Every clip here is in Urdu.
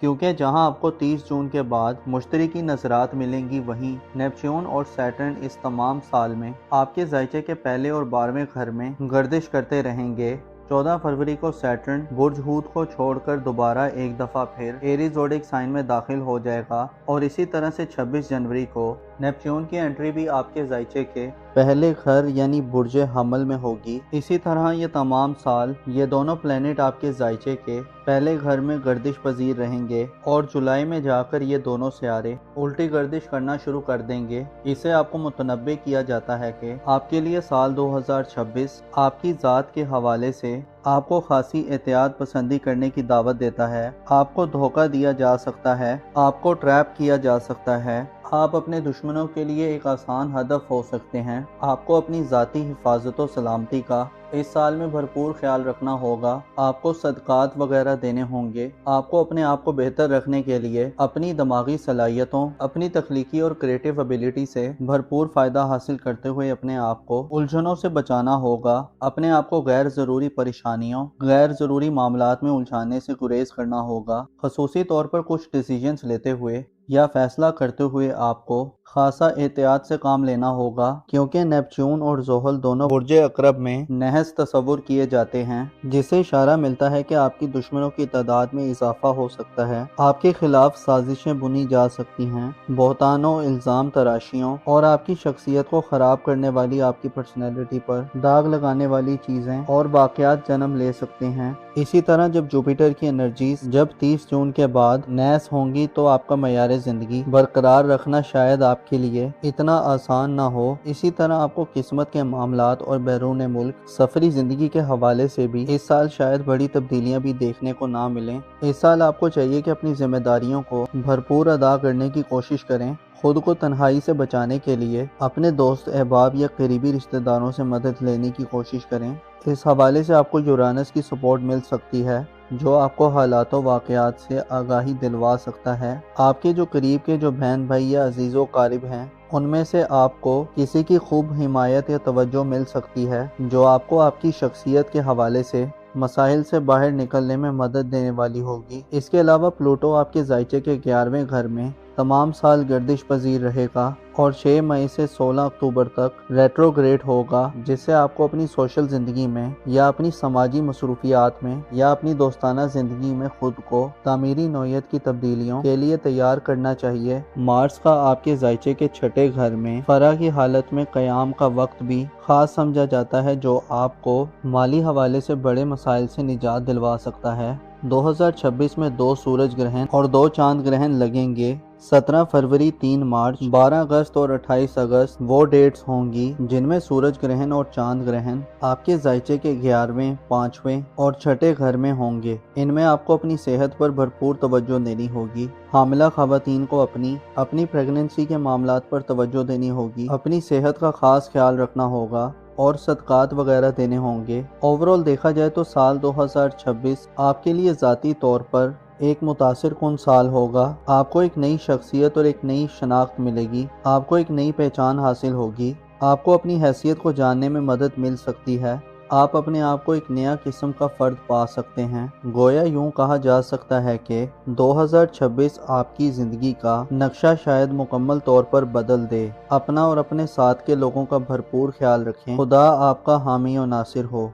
کیونکہ جہاں آپ کو 30 جون کے بعد مشتری کی نظرات ملیں گی، وہیں نیپچون اور سیٹرن اس تمام سال میں آپ کے ذائچے کے پہلے اور 12ویں گھر میں گردش کرتے رہیں گے۔ 14 فروری کو سیٹرن برج ہوت کو چھوڑ کر دوبارہ ایک دفعہ پھر ایریز زوڈک سائن میں داخل ہو جائے گا، اور اسی طرح سے 26 جنوری کو نیپچون کی انٹری بھی آپ کے ذائچے کے پہلے گھر یعنی برج حمل میں ہوگی۔ اسی طرح یہ تمام سال یہ دونوں پلینٹ آپ کے ذائچے کے پہلے گھر میں گردش پذیر رہیں گے، اور جولائی میں جا کر یہ دونوں سیارے الٹی گردش کرنا شروع کر دیں گے۔ اسے آپ کو متنبع کیا جاتا ہے کہ آپ کے لیے سال 2026 آپ کی ذات کے حوالے سے آپ کو خاصی احتیاط پسندی کرنے کی دعوت دیتا ہے۔ آپ کو دھوکہ دیا جا سکتا ہے، آپ کو ٹریپ کیا جا سکتا ہے، آپ اپنے دشمنوں کے لیے ایک آسان ہدف ہو سکتے ہیں۔ آپ کو اپنی ذاتی حفاظت و سلامتی کا اس سال میں بھرپور خیال رکھنا ہوگا۔ آپ کو صدقات وغیرہ دینے ہوں گے۔ آپ کو اپنے آپ کو بہتر رکھنے کے لیے اپنی دماغی صلاحیتوں، اپنی تخلیقی اور کریٹیو ایبیلٹی سے بھرپور فائدہ حاصل کرتے ہوئے اپنے آپ کو الجھنوں سے بچانا ہوگا۔ اپنے آپ کو غیر ضروری پریشانیوں، غیر ضروری معاملات میں الجھانے سے گریز کرنا ہوگا۔ خصوصی طور پر کچھ ڈیسیژنز لیتے ہوئے یا فیصلہ کرتے ہوئے آپ کو خاصا احتیاط سے کام لینا ہوگا، کیونکہ نیپچون اور زحل دونوں برج عقرب میں نحس تصور کیے جاتے ہیں، جس سے اشارہ ملتا ہے کہ آپ کی دشمنوں کی تعداد میں اضافہ ہو سکتا ہے۔ آپ کے خلاف سازشیں بنی جا سکتی ہیں، بہتانوں، الزام تراشیوں اور آپ کی شخصیت کو خراب کرنے والی آپ کی پرسنالٹی پر داغ لگانے والی چیزیں اور واقعات جنم لے سکتے ہیں۔ اسی طرح جب جوپیٹر کی انرجیز جب 30 جون کے بعد نیس ہوں گی تو آپ کا معیار زندگی برقرار رکھنا شاید آپ کے لیے اتنا آسان نہ ہو۔ اسی طرح آپ کو قسمت کے معاملات اور بیرون ملک سفری زندگی کے حوالے سے بھی اس سال شاید بڑی تبدیلیاں بھی دیکھنے کو نہ ملیں۔ اس سال آپ کو چاہیے کہ اپنی ذمہ داریوں کو بھرپور ادا کرنے کی کوشش کریں۔ خود کو تنہائی سے بچانے کے لیے اپنے دوست احباب یا قریبی رشتہ داروں سے مدد لینے کی کوشش کریں۔ اس حوالے سے آپ کو یورانس کی سپورٹ مل سکتی ہے، جو آپ کو حالات و واقعات سے آگاہی دلوا سکتا ہے۔ آپ کے جو قریب کے جو بہن بھائی یا عزیز و قارب ہیں، ان میں سے آپ کو کسی کی خوب حمایت یا توجہ مل سکتی ہے، جو آپ کو آپ کی شخصیت کے حوالے سے مسائل سے باہر نکلنے میں مدد دینے والی ہوگی۔ اس کے علاوہ پلوٹو آپ کے ذائچے کے 11ویں گھر میں تمام سال گردش پذیر رہے گا اور 6 مئی سے 16 اکتوبر تک ریٹروگریڈ ہوگا، جس سے آپ کو اپنی سوشل زندگی میں یا اپنی سماجی مصروفیات میں یا اپنی دوستانہ زندگی میں خود کو تعمیری نوعیت کی تبدیلیوں کے لیے تیار کرنا چاہیے۔ مارس کا آپ کے ذائچے کے 6 گھر میں فرح کی حالت میں قیام کا وقت بھی خاص سمجھا جاتا ہے، جو آپ کو مالی حوالے سے بڑے مسائل سے نجات دلوا سکتا ہے۔ 2026 میں 2 سورج گرہن اور 2 چاند گرہن لگیں گے۔ 17 فروری، 3 مارچ، 12 اگست اور 28 اگست وہ ڈیٹس ہوں گی جن میں سورج گرہن اور چاند گرہن آپ کے ذائچے کے 11ویں، 5ویں اور 6 گھر میں ہوں گے۔ ان میں آپ کو اپنی صحت پر بھرپور توجہ دینی ہوگی۔ حاملہ خواتین کو اپنی پریگننسی کے معاملات پر توجہ دینی ہوگی، اپنی صحت کا خاص خیال رکھنا ہوگا اور صدقات وغیرہ دینے ہوں گے۔ اوورآل دیکھا جائے تو سال 2026 آپ کے لیے ذاتی طور پر ایک متاثر کن سال ہوگا۔ آپ کو ایک نئی شخصیت اور ایک نئی شناخت ملے گی، آپ کو ایک نئی پہچان حاصل ہوگی، آپ کو اپنی حیثیت کو جاننے میں مدد مل سکتی ہے، آپ اپنے آپ کو ایک نیا قسم کا فرد پا سکتے ہیں۔ گویا یوں کہا جا سکتا ہے کہ 2026 آپ کی زندگی کا نقشہ شاید مکمل طور پر بدل دے۔ اپنا اور اپنے ساتھ کے لوگوں کا بھرپور خیال رکھیں۔ خدا آپ کا حامی و ناصر ہو۔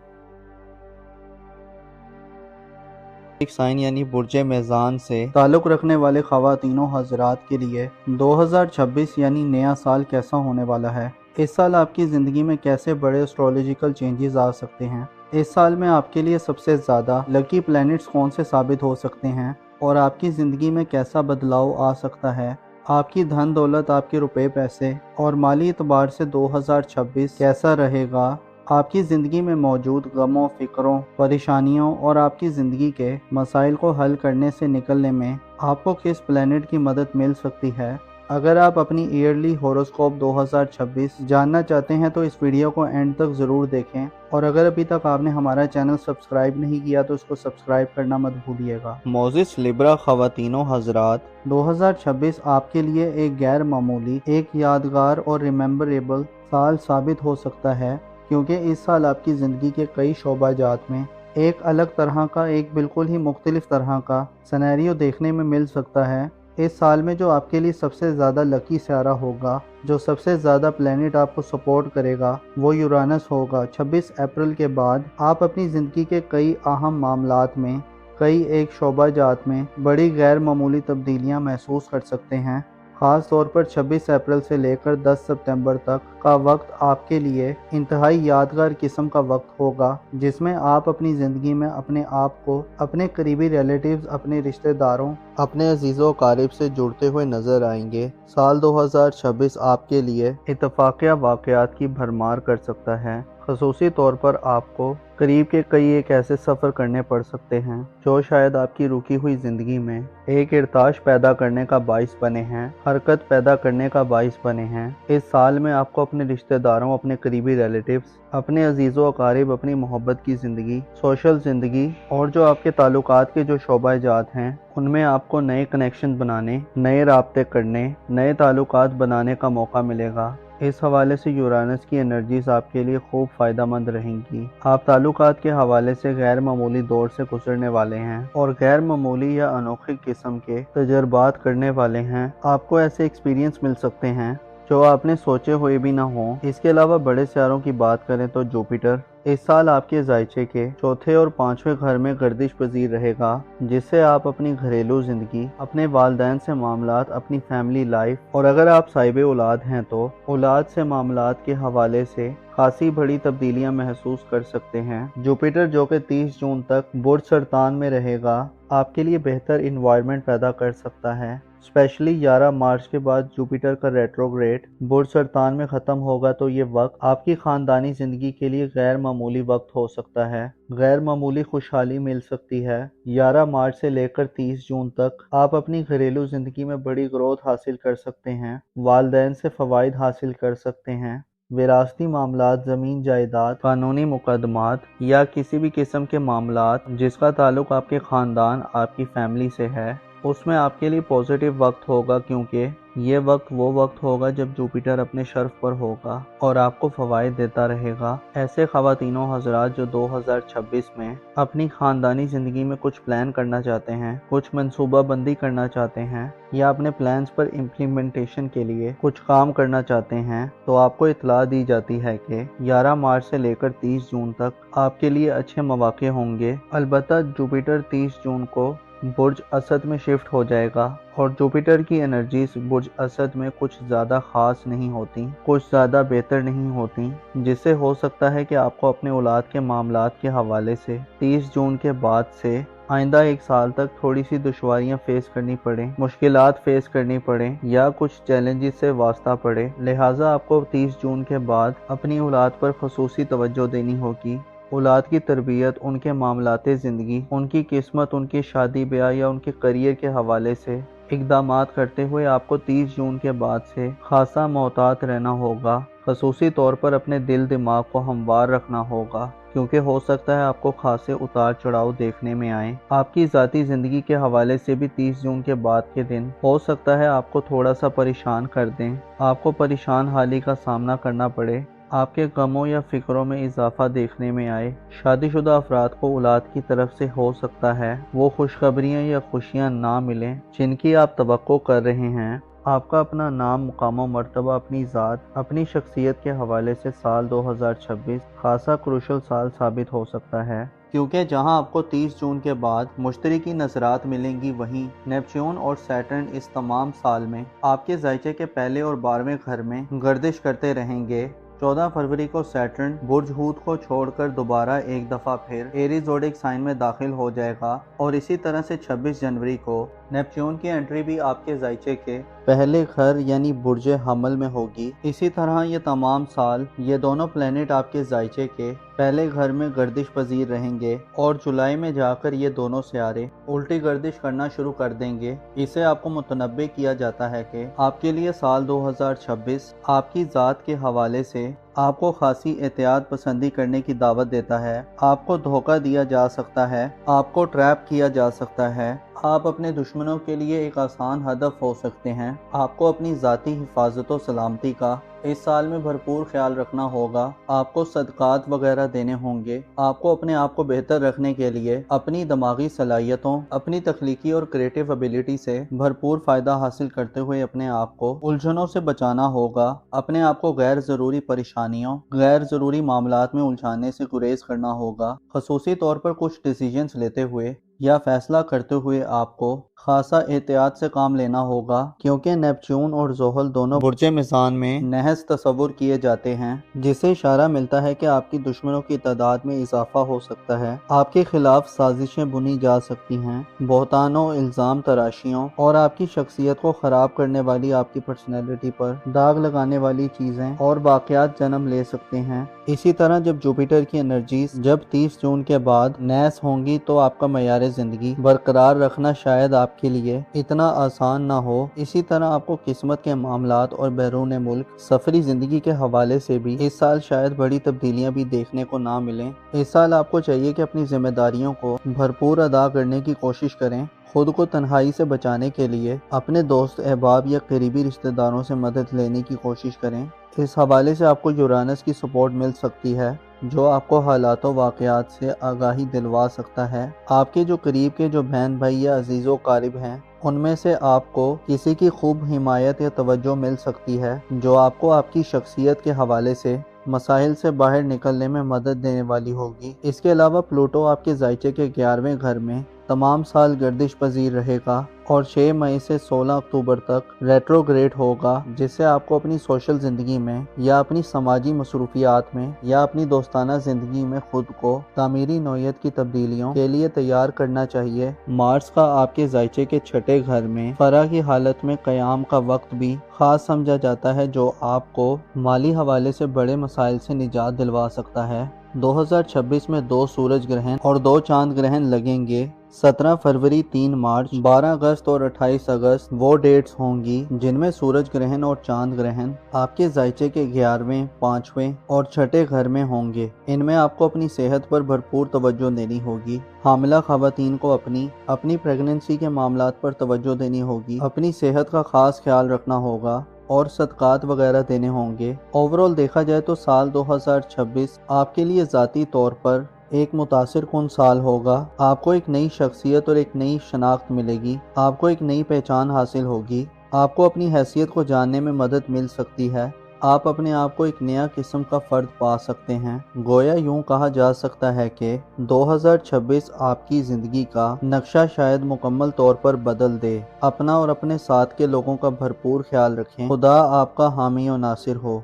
سائن یعنی برج میزان سے تعلق رکھنے والے خواتین و حضرات کے لیے 2026 یعنی نیا سال کیسا ہونے والا ہے؟ اس سال آپ کی زندگی میں کیسے بڑے ایسٹرولوجیکل چینجز آ سکتے ہیں؟ اس سال میں آپ کے لیے سب سے زیادہ لکی پلینٹس کون سے ثابت ہو سکتے ہیں اور آپ کی زندگی میں کیسا بدلاؤ آ سکتا ہے؟ آپ کی دھن دولت، آپ کے روپے پیسے اور مالی اعتبار سے 2026 کیسا رہے گا؟ آپ کی زندگی میں موجود غموں، فکروں، پریشانیوں اور آپ کی زندگی کے مسائل کو حل کرنے سے نکلنے میں آپ کو کس پلینٹ کی مدد مل سکتی ہے؟ اگر آپ اپنی ایئرلی ہوروسکوپ 2026 جاننا چاہتے ہیں تو اس ویڈیو کو اینڈ تک ضرور دیکھیں، اور اگر ابھی تک آپ نے ہمارا چینل سبسکرائب نہیں کیا تو اس کو سبسکرائب کرنا مت بھولیے گا۔ موزس لیبرا خواتین و حضرات، 2026 آپ کے لیے ایک غیر معمولی، ایک یادگار اور ریممبریبل سال ثابت ہو سکتا ہے، کیونکہ اس سال آپ کی زندگی کے کئی شعبہ جات میں ایک الگ طرح کا، ایک بالکل ہی مختلف طرح کا سینیریو دیکھنے میں مل سکتا ہے۔ اس سال میں جو آپ کے لیے سب سے زیادہ لکی سیارہ ہوگا، جو سب سے زیادہ پلینٹ آپ کو سپورٹ کرے گا، وہ یورانس ہوگا۔ 26 اپریل کے بعد آپ اپنی زندگی کے کئی اہم معاملات میں، کئی ایک شعبہ جات میں بڑی غیر معمولی تبدیلیاں محسوس کر سکتے ہیں۔ خاص طور پر 26 اپریل سے لے کر 10 ستمبر تک کا وقت آپ کے لیے انتہائی یادگار قسم کا وقت ہوگا، جس میں آپ اپنی زندگی میں اپنے آپ کو اپنے قریبی ریلیٹیوز، اپنے رشتہ داروں، اپنے عزیزوں و اقارب سے جڑتے ہوئے نظر آئیں گے۔ سال 2026 آپ کے لیے اتفاقیہ واقعات کی بھرمار کر سکتا ہے۔ خصوصی طور پر آپ کو قریب کے کئی ایک ایسے سفر کرنے پڑ سکتے ہیں جو شاید آپ کی رکی ہوئی زندگی میں ایک ارتعاش پیدا کرنے کا باعث بنے ہیں، حرکت پیدا کرنے کا باعث بنے ہیں۔ اس سال میں آپ کو اپنے رشتہ داروں، اپنے قریبی ریلیٹیوز، اپنے عزیزوں و اقارب، اپنی محبت کی زندگی، سوشل زندگی اور جو آپ کے تعلقات کے جو شعبہ جات ہیں، ان میں آپ کو نئے کنیکشن بنانے، نئے رابطے کرنے، نئے تعلقات بنانے کا موقع ملے گا۔ اس حوالے سے یورانس کی انرجیز آپ کے لیے خوب فائدہ مند رہیں گی۔ آپ تعلقات کے حوالے سے غیر معمولی دور سے گزرنے والے ہیں اور غیر معمولی یا انوکھی قسم کے تجربات کرنے والے ہیں۔ آپ کو ایسے ایکسپیرینس مل سکتے ہیں جو آپ نے سوچے ہوئے بھی نہ ہوں۔ اس کے علاوہ بڑے سیاروں کی بات کریں تو جوپیٹر اس سال آپ کے ذائچے کے چوتھے اور پانچویں گھر میں گردش پذیر رہے گا، جس سے آپ اپنی گھریلو زندگی، اپنے والدین سے معاملات، اپنی فیملی لائف اور اگر آپ صاحب اولاد ہیں تو اولاد سے معاملات کے حوالے سے خاصی بڑی تبدیلیاں محسوس کر سکتے ہیں۔ جوپیٹر جو کہ 30 جون تک برج سرطان میں رہے گا، آپ کے لیے بہتر انوائرمنٹ پیدا کر سکتا ہے۔ اسپیشلی 11 مارچ کے بعد جوپیٹر کا ریٹروگریڈ برج سرطان میں ختم ہوگا تو یہ وقت آپ کی خاندانی زندگی کے لیے غیر معمولی وقت ہو سکتا ہے۔ غیر معمولی خوشحالی مل سکتی ہے۔ 11 مارچ سے لے کر 30 جون تک آپ اپنی گھریلو زندگی میں بڑی گروتھ حاصل کر سکتے ہیں، والدین سے فوائد حاصل کر سکتے ہیں۔ وراثتی معاملات، زمین جائیداد، قانونی مقدمات یا کسی بھی قسم کے معاملات جس کا تعلق آپ کے خاندان، آپ کی فیملی سے ہے، اس میں آپ کے لیے پازیٹیو وقت ہوگا، کیونکہ یہ وقت وہ وقت ہوگا جب جوپیٹر اپنے شرف پر ہوگا اور آپ کو فوائد دیتا رہے گا۔ ایسے خواتین و حضرات جو 2026 میں اپنی خاندانی زندگی میں کچھ پلان کرنا چاہتے ہیں، کچھ منصوبہ بندی کرنا چاہتے ہیں یا اپنے پلانز پر امپلیمنٹیشن کے لیے کچھ کام کرنا چاہتے ہیں، تو آپ کو اطلاع دی جاتی ہے کہ 11 مارچ سے لے کر 30 جون تک آپ کے لیے اچھے مواقع ہوں گے۔ البتہ جوپیٹر 30 جون کو برج اسد میں شفٹ ہو جائے گا اور جوپیٹر کی انرجیز برج اسد میں کچھ زیادہ خاص نہیں ہوتی، کچھ زیادہ بہتر نہیں ہوتی، جس سے ہو سکتا ہے کہ آپ کو اپنے اولاد کے معاملات کے حوالے سے 30 جون کے بعد سے آئندہ ایک سال تک تھوڑی سی دشواریاں فیس کرنی پڑیں، مشکلات فیس کرنی پڑیں یا کچھ چیلنجز سے واسطہ پڑے۔ لہٰذا آپ کو 30 جون کے بعد اپنی اولاد پر خصوصی توجہ دینی ہوگی۔ اولاد کی تربیت، ان کے معاملات زندگی، ان کی قسمت، ان کی شادی بیاہ یا ان کے کریئر کے حوالے سے اقدامات کرتے ہوئے آپ کو 30 جون کے بعد سے خاصا محتاط رہنا ہوگا۔ خصوصی طور پر اپنے دل دماغ کو ہموار رکھنا ہوگا، کیونکہ ہو سکتا ہے آپ کو خاصے اتار چڑھاؤ دیکھنے میں آئیں۔ آپ کی ذاتی زندگی کے حوالے سے بھی 30 جون کے بعد کے دن ہو سکتا ہے آپ کو تھوڑا سا پریشان کر دیں، آپ کو پریشان حالی کا سامنا کرنا پڑے، آپ کے غموں یا فکروں میں اضافہ دیکھنے میں آئے۔ شادی شدہ افراد کو اولاد کی طرف سے ہو سکتا ہے وہ خوشخبریاں یا خوشیاں نہ ملیں جن کی آپ توقع کر رہے ہیں۔ آپ کا اپنا نام، مقام و مرتبہ، اپنی ذات، اپنی شخصیت کے حوالے سے سال 2026 خاصا کروشل سال ثابت ہو سکتا ہے، کیونکہ جہاں آپ کو 30 جون کے بعد مشترکی نظرات ملیں گی، وہیں نیپچون اور سیٹرن اس تمام سال میں آپ کے ذائچے کے پہلے اور 12ویں گھر میں گردش کرتے رہیں گے۔ 14 فروری کو سیٹرن برج ہوت کو چھوڑ کر دوبارہ ایک دفعہ پھر ایریز زوڈک سائن میں داخل ہو جائے گا اور اسی طرح سے 26 جنوری کو نیپچون کی انٹری بھی آپ کے ذائچے کے پہلے گھر یعنی برج حمل میں ہوگی۔ اسی طرح یہ تمام سال یہ دونوں پلینٹ آپ کے ذائچے کے پہلے گھر میں گردش پذیر رہیں گے اور جولائی میں جا کر یہ دونوں سیارے الٹی گردش کرنا شروع کر دیں گے۔ اسے آپ کو متنبع کیا جاتا ہے کہ آپ کے لیے سال 2026 آپ کی ذات کے حوالے سے آپ کو خاصی احتیاط پسندی کرنے کی دعوت دیتا ہے۔ آپ کو دھوکہ دیا جا سکتا ہے، آپ کو ٹریپ کیا جا سکتا ہے، آپ اپنے دشمنوں کے لیے ایک آسان ہدف ہو سکتے ہیں۔ آپ کو اپنی ذاتی حفاظت و سلامتی کا اس سال میں بھرپور خیال رکھنا ہوگا، آپ کو صدقات وغیرہ دینے ہوں گے۔ آپ کو اپنے آپ کو بہتر رکھنے کے لیے اپنی دماغی صلاحیتوں، اپنی تخلیقی اور کریٹو ابیلٹی سے بھرپور فائدہ حاصل کرتے ہوئے اپنے آپ کو الجھنوں سے بچانا ہوگا، اپنے آپ کو غیر ضروری پریشانیوں، غیر ضروری معاملات میں الجھانے سے گریز کرنا ہوگا۔ خصوصی طور پر کچھ ڈیسیجنز لیتے ہوئے یا فیصلہ کرتے ہوئے آپ کو خاصا احتیاط سے کام لینا ہوگا، کیونکہ نیپچون اور زحل دونوں برج میزان میں نحس تصور کیے جاتے ہیں، جس سے اشارہ ملتا ہے کہ آپ کی دشمنوں کی تعداد میں اضافہ ہو سکتا ہے، آپ کے خلاف سازشیں بنی جا سکتی ہیں، بہتانوں، الزام تراشیوں اور آپ کی شخصیت کو خراب کرنے والی آپ کی پرسنالٹی پر داغ لگانے والی چیزیں اور واقعات جنم لے سکتے ہیں۔ اسی طرح جب جوپیٹر کی انرجیز جب 30 جون کے بعد نحس ہوں گی تو آپ کا معیار زندگی برقرار رکھنا شاید آپ کے لیے اتنا آسان نہ ہو۔ اسی طرح آپ کو قسمت کے معاملات اور بیرون ملک سفری زندگی کے حوالے سے بھی اس سال شاید بڑی تبدیلیاں بھی دیکھنے کو نہ ملیں۔ اس سال آپ کو چاہیے کہ اپنی ذمہ داریوں کو بھرپور ادا کرنے کی کوشش کریں، خود کو تنہائی سے بچانے کے لیے اپنے دوست احباب یا قریبی رشتہ داروں سے مدد لینے کی کوشش کریں۔ اس حوالے سے آپ کو یورانس کی سپورٹ مل سکتی ہے، جو آپ کو حالات و واقعات سے آگاہی دلوا سکتا ہے۔ آپ کے جو قریب کے جو بہن بھائی یا عزیز و قارب ہیں، ان میں سے آپ کو کسی کی خوب حمایت یا توجہ مل سکتی ہے، جو آپ کو آپ کی شخصیت کے حوالے سے مسائل سے باہر نکلنے میں مدد دینے والی ہوگی۔ اس کے علاوہ پلوٹو آپ کے ذائچے کے 11ویں گھر میں تمام سال گردش پذیر رہے گا اور 6 مئی سے 16 اکتوبر تک ریٹروگریڈ ہوگا، جس سے آپ کو اپنی سوشل زندگی میں یا اپنی سماجی مصروفیات میں یا اپنی دوستانہ زندگی میں خود کو تعمیری نوعیت کی تبدیلیوں کے لیے تیار کرنا چاہیے۔ مارس کا آپ کے ذائچے کے 6 گھر میں فرح کی حالت میں قیام کا وقت بھی خاص سمجھا جاتا ہے، جو آپ کو مالی حوالے سے بڑے مسائل سے نجات دلوا سکتا ہے۔ 2026 میں 2 سورج گرہن اور 2 چاند گرہن لگیں گے۔ 17 فروری، 3 مارچ، 12 اگست اور 28 اگست وہ ڈیٹس ہوں گی جن میں سورج گرہن اور چاند گرہن آپ کے ذائچے کے 11ویں، 5ویں اور 6 گھر میں ہوں گے۔ ان میں آپ کو اپنی صحت پر بھرپور توجہ دینی ہوگی۔ حاملہ خواتین کو اپنی پریگننسی کے معاملات پر توجہ دینی ہوگی، اپنی صحت کا خاص خیال رکھنا ہوگا اور صدقات وغیرہ دینے ہوں گے۔ اوورال دیکھا جائے تو سال 2026 آپ کے لیے ذاتی طور پر ایک متاثر کن سال ہوگا۔ آپ کو ایک نئی شخصیت اور ایک نئی شناخت ملے گی، آپ کو ایک نئی پہچان حاصل ہوگی، آپ کو اپنی حیثیت کو جاننے میں مدد مل سکتی ہے، آپ اپنے آپ کو ایک نیا قسم کا فرد پا سکتے ہیں۔ گویا یوں کہا جا سکتا ہے کہ 2026 آپ کی زندگی کا نقشہ شاید مکمل طور پر بدل دے۔ اپنا اور اپنے ساتھ کے لوگوں کا بھرپور خیال رکھیں۔ خدا آپ کا حامی و ناصر ہو۔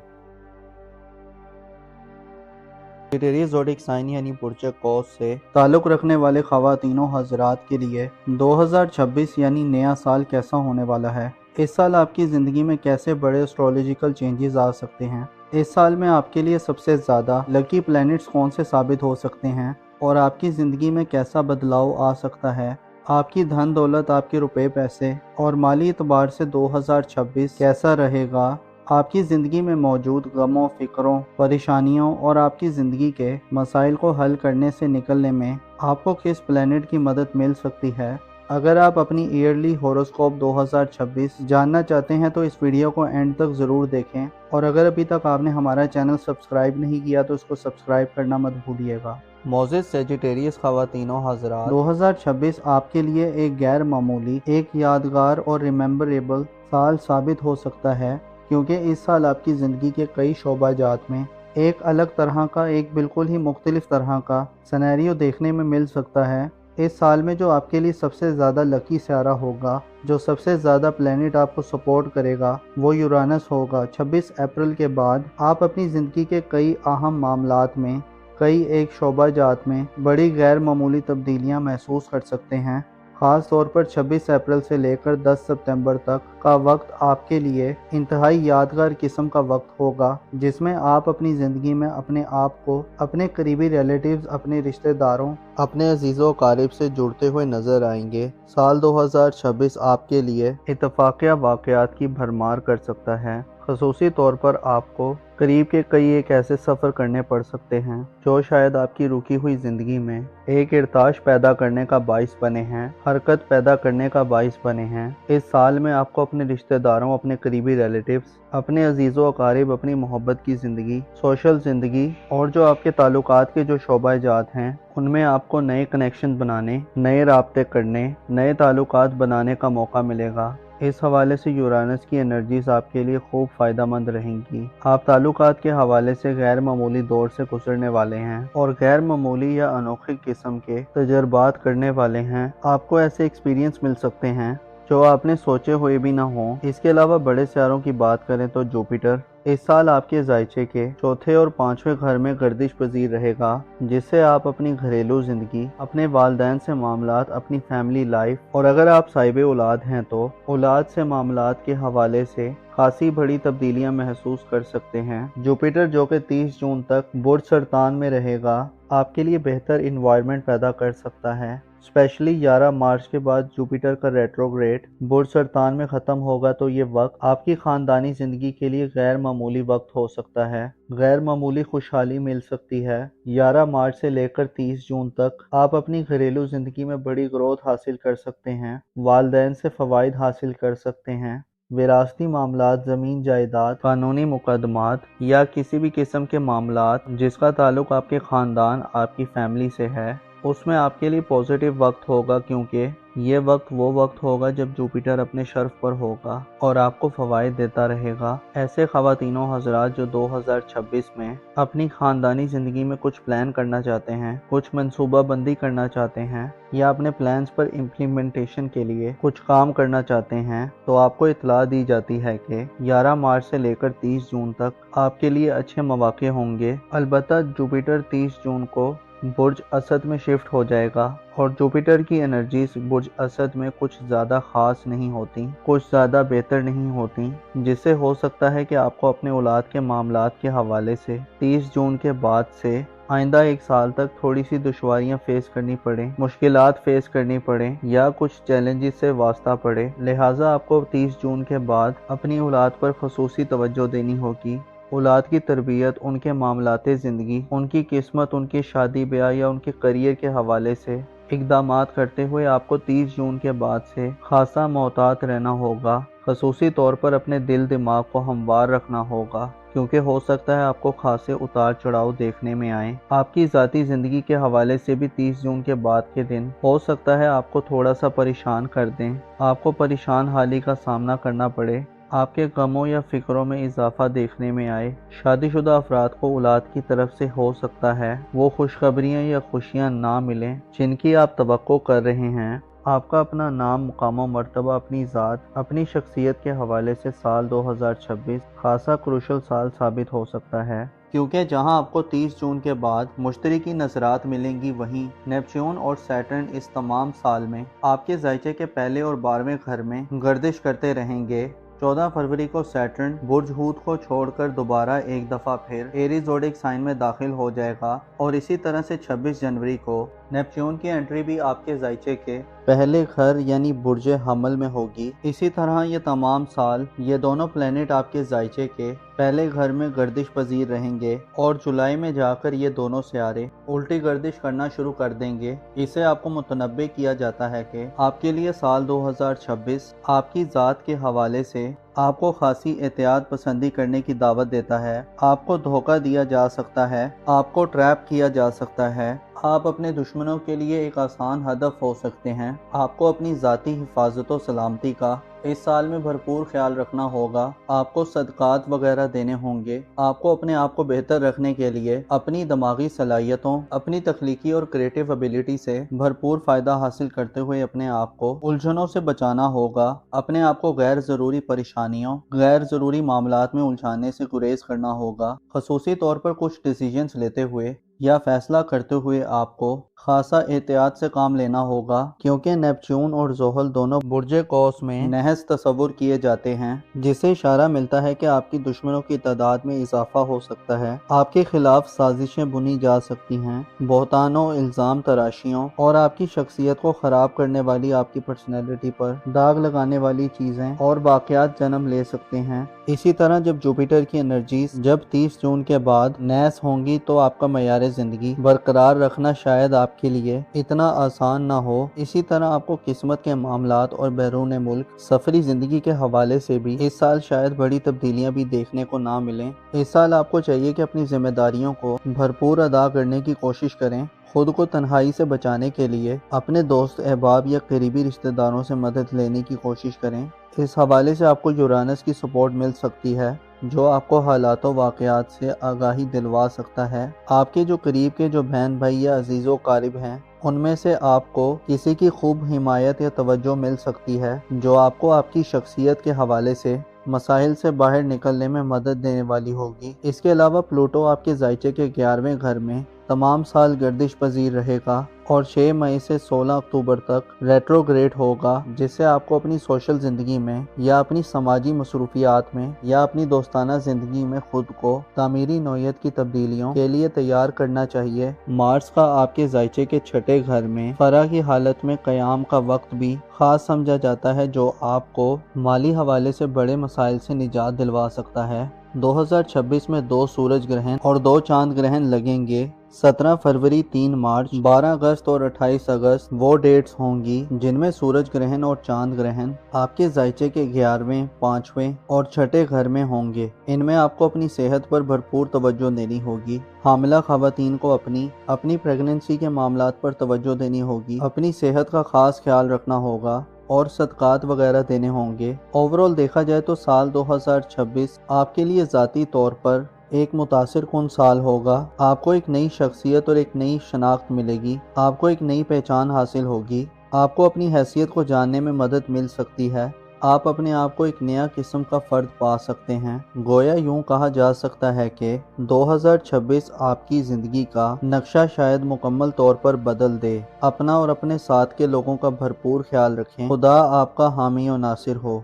سیجیٹیریس زوڈک سائن یعنی برج قوس سے تعلق رکھنے والے خواتین و حضرات کے لیے 2026 یعنی نیا سال کیسا ہونے والا ہے؟ اس سال آپ کی زندگی میں کیسے بڑے اسٹرولوجیکل چینجز آ سکتے ہیں؟ اس سال میں آپ کے لیے سب سے زیادہ لکی پلینٹس کون سے ثابت ہو سکتے ہیں اور آپ کی زندگی میں کیسا بدلاؤ آ سکتا ہے؟ آپ کی دھن دولت، آپ کے روپے پیسے اور مالی اعتبار سے 2026 کیسا رہے گا؟ آپ کی زندگی میں موجود غموں، فکروں، پریشانیوں اور آپ کی زندگی کے مسائل کو حل کرنے سے نکلنے میں آپ کو کس پلینٹ کی مدد مل سکتی ہے؟ اگر آپ اپنی ایئرلی ہوروسکوپ 2026 جاننا چاہتے ہیں تو اس ویڈیو کو اینڈ تک ضرور دیکھیں، اور اگر ابھی تک آپ نے ہمارا چینل سبسکرائب نہیں کیا تو اس کو سبسکرائب کرنا مت بھولیے گا۔ معزز سیجیٹیریس خواتین و حضرات، 2026 آپ کے لیے ایک غیر معمولی، ایک یادگار اور ریممبریبل سال ثابت ہو سکتا ہے، کیونکہ اس سال آپ کی زندگی کے کئی شعبہ جات میں ایک الگ طرح کا، ایک بالکل ہی مختلف طرح کا سینیریو دیکھنے میں مل سکتا ہے۔ اس سال میں جو آپ کے لیے سب سے زیادہ لکی سیارہ ہوگا، جو سب سے زیادہ پلینٹ آپ کو سپورٹ کرے گا، وہ یورانس ہوگا۔ 26 اپریل کے بعد آپ اپنی زندگی کے کئی اہم معاملات میں، کئی ایک شعبہ جات میں بڑی غیر معمولی تبدیلیاں محسوس کر سکتے ہیں۔ خاص طور پر 26 اپریل سے لے کر 10 ستمبر تک کا وقت آپ کے لیے انتہائی یادگار قسم کا وقت ہوگا، جس میں آپ اپنی زندگی میں اپنے آپ کو اپنے قریبی ریلیٹیوز، اپنے رشتہ داروں، اپنے عزیز و قارب سے جڑتے ہوئے نظر آئیں گے۔ سال 2026 آپ کے لیے اتفاقیہ واقعات کی بھرمار کر سکتا ہے۔ خصوصی طور پر آپ کو قریب کے کئی ایک ایسے سفر کرنے پڑ سکتے ہیں جو شاید آپ کی رکی ہوئی زندگی میں ایک ارتعاش پیدا کرنے کا باعث بنے ہیں، حرکت پیدا کرنے کا باعث بنے ہیں۔ اس سال میں آپ کو اپنے رشتہ داروں، اپنے قریبی ریلیٹیوز، اپنے عزیز و اقارب، اپنی محبت کی زندگی، سوشل زندگی اور جو آپ کے تعلقات کے جو شعبہ جات ہیں ان میں آپ کو نئے کنیکشن بنانے، نئے رابطے کرنے، نئے تعلقات بنانے کا موقع ملے گا۔ اس حوالے سے یورانس کی انرجیز آپ کے لیے خوب فائدہ مند رہیں گی۔ آپ تعلقات کے حوالے سے غیر معمولی دور سے گزرنے والے ہیں اور غیر معمولی یا انوکھی قسم کے تجربات کرنے والے ہیں۔ آپ کو ایسے ایکسپیرینس مل سکتے ہیں جو آپ نے سوچے ہوئے بھی نہ ہوں۔ اس کے علاوہ بڑے سیاروں کی بات کریں تو جوپیٹر اس سال آپ کے ذائچے کے چوتھے اور پانچویں گھر میں گردش پذیر رہے گا، جس سے آپ اپنی گھریلو زندگی، اپنے والدین سے معاملات، اپنی فیملی لائف اور اگر آپ صاحب اولاد ہیں تو اولاد سے معاملات کے حوالے سے خاصی بڑی تبدیلیاں محسوس کر سکتے ہیں۔ جوپیٹر جو کہ 30 جون تک برج سرطان میں رہے گا، آپ کے لیے بہتر انوائرمنٹ پیدا کر سکتا ہے۔ اسپیشلی 11 مارچ کے بعد جوپیٹر کا ریٹروگریڈ برج سرطان میں ختم ہوگا تو یہ وقت آپ کی خاندانی زندگی کے لیے غیر معمولی وقت ہو سکتا ہے۔ غیر معمولی خوشحالی مل سکتی ہے۔ 11 مارچ سے لے کر 30 جون تک آپ اپنی گھریلو زندگی میں بڑی گروتھ حاصل کر سکتے ہیں، والدین سے فوائد حاصل کر سکتے ہیں۔ وراثتی معاملات، زمین جائیداد، قانونی مقدمات یا کسی بھی قسم کے معاملات جس کا تعلق آپ کے خاندان، آپ کی فیملی سے ہے، اس میں آپ کے لیے پازیٹیو وقت ہوگا، کیونکہ یہ وقت وہ وقت ہوگا جب جوپیٹر اپنے شرف پر ہوگا اور آپ کو فوائد دیتا رہے گا۔ ایسے خواتین و حضرات جو 2026 میں اپنی خاندانی زندگی میں کچھ پلان کرنا چاہتے ہیں، کچھ منصوبہ بندی کرنا چاہتے ہیں یا اپنے پلانز پر امپلیمنٹیشن کے لیے کچھ کام کرنا چاہتے ہیں، تو آپ کو اطلاع دی جاتی ہے کہ 11 مارچ سے لے کر 30 جون تک آپ کے لیے اچھے مواقع ہوں گے۔ البتہ جوپیٹر 30 جون کو برج اسد میں شفٹ ہو جائے گا اور جوپیٹر کی انرجیز برج اسد میں کچھ زیادہ خاص نہیں ہوتی، کچھ زیادہ بہتر نہیں ہوتی، جس سے ہو سکتا ہے کہ آپ کو اپنے اولاد کے معاملات کے حوالے سے 30 جون کے بعد سے آئندہ ایک سال تک تھوڑی سی دشواریاں فیس کرنی پڑیں، مشکلات فیس کرنی پڑیں یا کچھ چیلنجز سے واسطہ پڑے۔ لہٰذا آپ کو 30 جون کے بعد اپنی اولاد پر خصوصی توجہ دینی ہوگی۔ اولاد کی تربیت، ان کے معاملات زندگی، ان کی قسمت، ان کی شادی بیاہ یا ان کے کریئر کے حوالے سے اقدامات کرتے ہوئے آپ کو 30 جون کے بعد سے خاصا محتاط رہنا ہوگا۔ خصوصی طور پر اپنے دل دماغ کو ہموار رکھنا ہوگا، کیونکہ ہو سکتا ہے آپ کو خاصے اتار چڑھاؤ دیکھنے میں آئیں۔ آپ کی ذاتی زندگی کے حوالے سے بھی 30 جون کے بعد کے دن ہو سکتا ہے آپ کو تھوڑا سا پریشان کر دیں، آپ کو پریشان حالی کا سامنا کرنا پڑے، آپ کے غموں یا فکروں میں اضافہ دیکھنے میں آئے۔ شادی شدہ افراد کو اولاد کی طرف سے ہو سکتا ہے وہ خوشخبریاں یا خوشیاں نہ ملیں جن کی آپ توقع کر رہے ہیں۔ آپ کا اپنا نام، مقام و مرتبہ، اپنی ذات، اپنی شخصیت کے حوالے سے سال 2026 خاصا کروشل سال ثابت ہو سکتا ہے، کیونکہ جہاں آپ کو 30 جون کے بعد مشترکی نظرات ملیں گی، وہیں نیپچون اور سیٹرن اس تمام سال میں آپ کے ذائچے کے پہلے اور 12ویں گھر میں گردش کرتے رہیں گے۔ 14 فروری کو سیٹرن برج ہوت کو چھوڑ کر دوبارہ ایک دفعہ پھر ایریز زوڈک سائن میں داخل ہو جائے گا اور اسی طرح سے 26 جنوری کو نیپچون کی انٹری بھی آپ کے ذائچے کے پہلے گھر یعنی برج حمل میں ہوگی۔ اسی طرح یہ تمام سال یہ دونوں پلینٹ آپ کے ذائچے کے پہلے گھر میں گردش پذیر رہیں گے اور جولائی میں جا کر یہ دونوں سیارے الٹی گردش کرنا شروع کر دیں گے۔ اسے آپ کو متنبع کیا جاتا ہے کہ آپ کے لیے سال 2026 آپ کی ذات کے حوالے سے آپ کو خاصی احتیاط پسندی کرنے کی دعوت دیتا ہے۔ آپ کو دھوکہ دیا جا سکتا ہے، آپ کو ٹریپ کیا جا سکتا ہے، آپ اپنے دشمنوں کے لیے ایک آسان ہدف ہو سکتے ہیں۔ آپ کو اپنی ذاتی حفاظت و سلامتی کا اس سال میں بھرپور خیال رکھنا ہوگا۔ آپ کو صدقات وغیرہ دینے ہوں گے۔ آپ کو اپنے آپ کو بہتر رکھنے کے لیے اپنی دماغی صلاحیتوں، اپنی تخلیقی اور کریٹیو ایبیلٹی سے بھرپور فائدہ حاصل کرتے ہوئے اپنے آپ کو الجھنوں سے بچانا ہوگا۔ اپنے آپ کو غیر ضروری پریشانیوں، غیر ضروری معاملات میں الجھانے سے گریز کرنا ہوگا۔ خصوصی طور پر کچھ ڈیسیجنز لیتے ہوئے یا فیصلہ کرتے ہوئے آپ کو خاصا احتیاط سے کام لینا ہوگا، کیونکہ نیپچون اور زحل دونوں برج قوس میں نحس تصور کیے جاتے ہیں، جس سے اشارہ ملتا ہے کہ آپ کی دشمنوں کی تعداد میں اضافہ ہو سکتا ہے، آپ کے خلاف سازشیں بنی جا سکتی ہیں، بہتانوں، الزام تراشیوں اور آپ کی شخصیت کو خراب کرنے والی آپ کی پرسنالٹی پر داغ لگانے والی چیزیں اور واقعات جنم لے سکتے ہیں۔ اسی طرح جب جوپیٹر کی انرجیز جب 30 جون کے بعد نیس ہوں گی تو آپ کا معیار زندگی برقرار رکھنا شاید آپ کے لیے اتنا آسان نہ ہو۔ اسی طرح آپ کو قسمت کے معاملات اور بیرون ملک سفری زندگی کے حوالے سے بھی اس سال شاید بڑی تبدیلیاں بھی دیکھنے کو نہ ملیں۔ اس سال آپ کو چاہیے کہ اپنی ذمہ داریوں کو بھرپور ادا کرنے کی کوشش کریں، خود کو تنہائی سے بچانے کے لیے اپنے دوست احباب یا قریبی رشتہ داروں سے مدد لینے کی کوشش کریں۔ اس حوالے سے آپ کو یورانس کی سپورٹ مل سکتی ہے، جو آپ کو حالات و واقعات سے آگاہی دلوا سکتا ہے۔ آپ کے جو قریب کے جو بہن بھائی یا عزیز و قارب ہیں، ان میں سے آپ کو کسی کی خوب حمایت یا توجہ مل سکتی ہے، جو آپ کو آپ کی شخصیت کے حوالے سے مسائل سے باہر نکلنے میں مدد دینے والی ہوگی۔ اس کے علاوہ پلوٹو آپ کے ذائچے کے 11ویں گھر میں تمام سال گردش پذیر رہے گا اور 6 مئی سے 16 اکتوبر تک ریٹروگریڈ ہوگا، جس سے آپ کو اپنی سوشل زندگی میں یا اپنی سماجی مصروفیات میں یا اپنی دوستانہ زندگی میں خود کو تعمیری نوعیت کی تبدیلیوں کے لیے تیار کرنا چاہیے۔ مارس کا آپ کے ذائچے کے 6 گھر میں فرح کی حالت میں قیام کا وقت بھی خاص سمجھا جاتا ہے، جو آپ کو مالی حوالے سے بڑے مسائل سے نجات دلوا سکتا ہے۔ 2026 میں 2 سورج گرہن اور 2 چاند گرہن لگیں گے۔ 17 فروری، 3 مارچ، 12 اگست اور 28 اگست وہ ڈیٹس ہوں گی جن میں سورج گرہن اور چاند گرہن آپ کے ذائچے کے 11ویں، 5ویں اور 6 گھر میں ہوں گے۔ ان میں آپ کو اپنی صحت پر بھرپور توجہ دینی ہوگی۔ حاملہ خواتین کو اپنی پریگننسی کے معاملات پر توجہ دینی ہوگی، اپنی صحت کا خاص خیال رکھنا ہوگا اور صدقات وغیرہ دینے ہوں گے۔ اوورآل دیکھا جائے تو سال 2026 آپ کے لیے ذاتی طور پر ایک متاثر کن سال ہوگا۔ آپ کو ایک نئی شخصیت اور ایک نئی شناخت ملے گی، آپ کو ایک نئی پہچان حاصل ہوگی، آپ کو اپنی حیثیت کو جاننے میں مدد مل سکتی ہے، آپ اپنے آپ کو ایک نیا قسم کا فرد پا سکتے ہیں۔ گویا یوں کہا جا سکتا ہے کہ 2026 آپ کی زندگی کا نقشہ شاید مکمل طور پر بدل دے۔ اپنا اور اپنے ساتھ کے لوگوں کا بھرپور خیال رکھیں۔ خدا آپ کا حامی و ناصر ہو۔